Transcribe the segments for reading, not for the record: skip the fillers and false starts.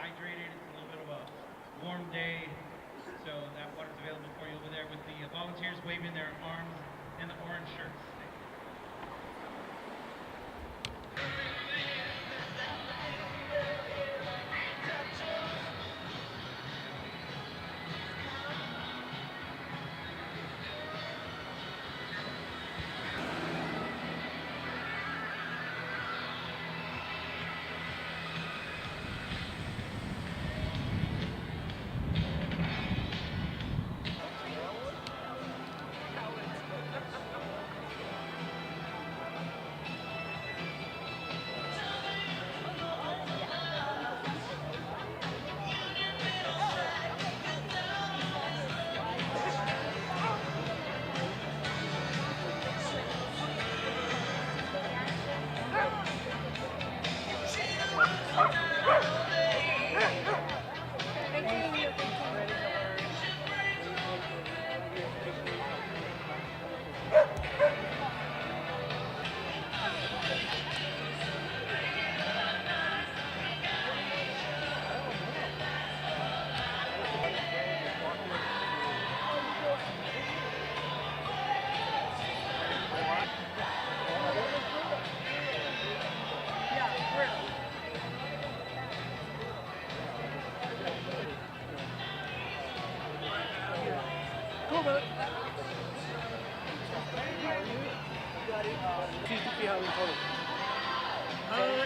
hydrated. It's a little bit of a warm day, so that water's available for you over there with the volunteers waving their arms and the orange shirts.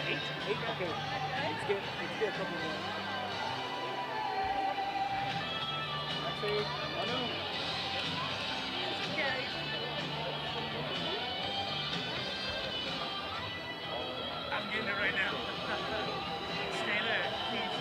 Eight. Okay. Let's get a couple more. Actually, oh no. Okay. I'm getting it right now. Stay there, please.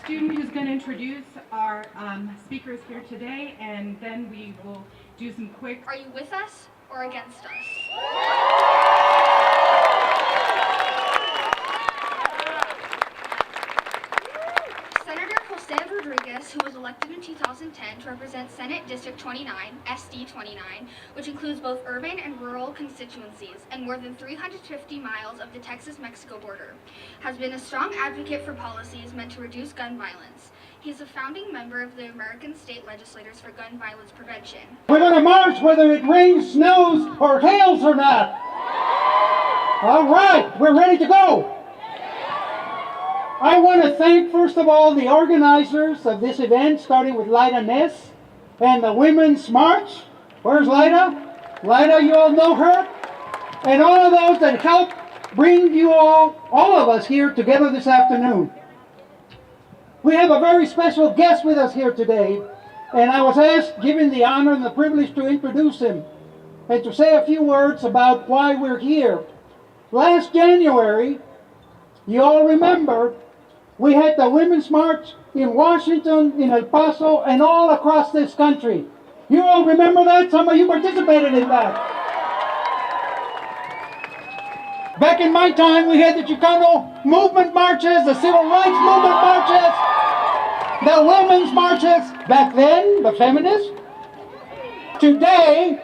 Student who's going to introduce our speakers here today, and then we will do some quick... Are you with us or against us? Senator Jose Rodriguez, who was elected in 2010 to represent Senate District 29, SD 29, which includes both urban and rural constituencies and more than 350 miles of the Texas-Mexico border, has been a strong advocate for policies meant to reduce gun violence. He's a founding member of the American State Legislators for Gun Violence Prevention. We're going to march whether it rains, snows, or hails or not. All right, we're ready to go. I want to thank, first of all, the organizers of this event, starting with Lida Ness and the Women's March. Where's Lida? Lida, you all know her. And all of those that helped bring you all of us here together this afternoon. We have a very special guest with us here today, and I was asked, given the honor and the privilege, to introduce him and to say a few words about why we're here. Last January, you all remember, we had the Women's March in Washington, in El Paso, and all across this country. You all remember that? Some of you participated in that. Back in my time, we had the Chicano movement marches, the civil rights movement marches. The women's marches back then, the feminists. Today,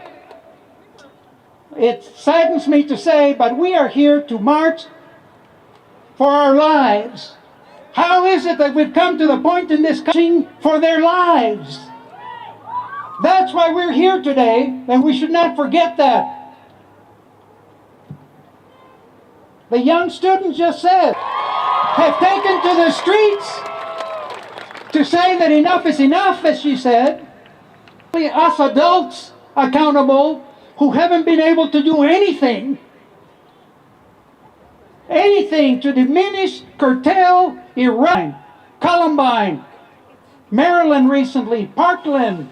it saddens me to say, but we are here to march for our lives. How is it that we've come to the point in this country for their lives? That's why we're here today, and we should not forget that. The young students just said, have taken to the streets to say that enough is enough, as she said. Us adults accountable who haven't been able to do anything to diminish, curtail, Iran, Columbine, Maryland recently, Parkland.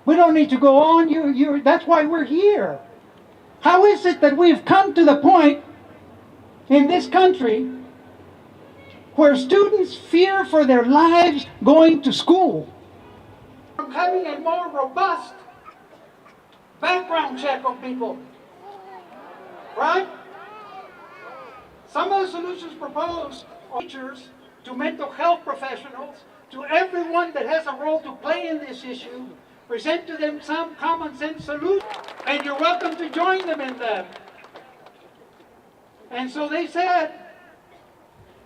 We don't need to go on. That's why we're here. How is it that we've come to the point in this country where students fear for their lives going to school? From having a more robust background check on people, right? Some of the solutions proposed are teachers, to mental health professionals, to everyone that has a role to play in this issue, present to them some common sense solution, and you're welcome to join them in that. And so they said,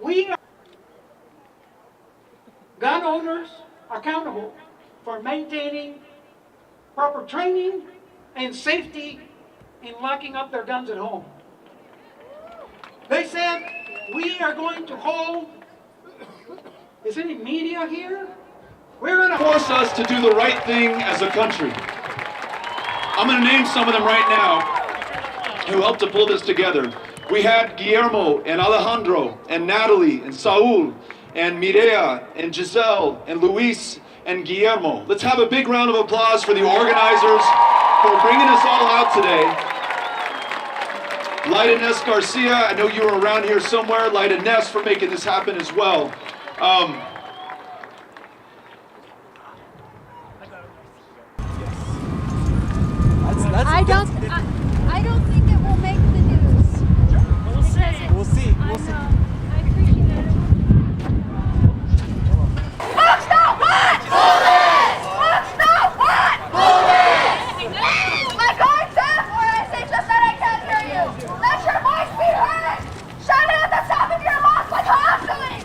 we are gun owners accountable for maintaining proper training and safety in locking up their guns at home. They said, we are going to hold, is any media here? We're going to force us to do the right thing as a country. I'm going to name some of them right now who helped to pull this together. We had Guillermo and Alejandro and Natalie and Saul and Mireya and Giselle and Luis and Guillermo. Let's have a big round of applause for the organizers for bringing us all out today. Lyda Ness Garcia, I know you were around here somewhere. Lyda Ness for making this happen as well. I don't think it will make the news. We'll see. We'll see. We'll see. I appreciate it. Folks don't want bullets! Folks don't want bullets! Like I said, or I say just that I can't hear you. Let your voice be heard! Shout it at the top of your lungs like constantly!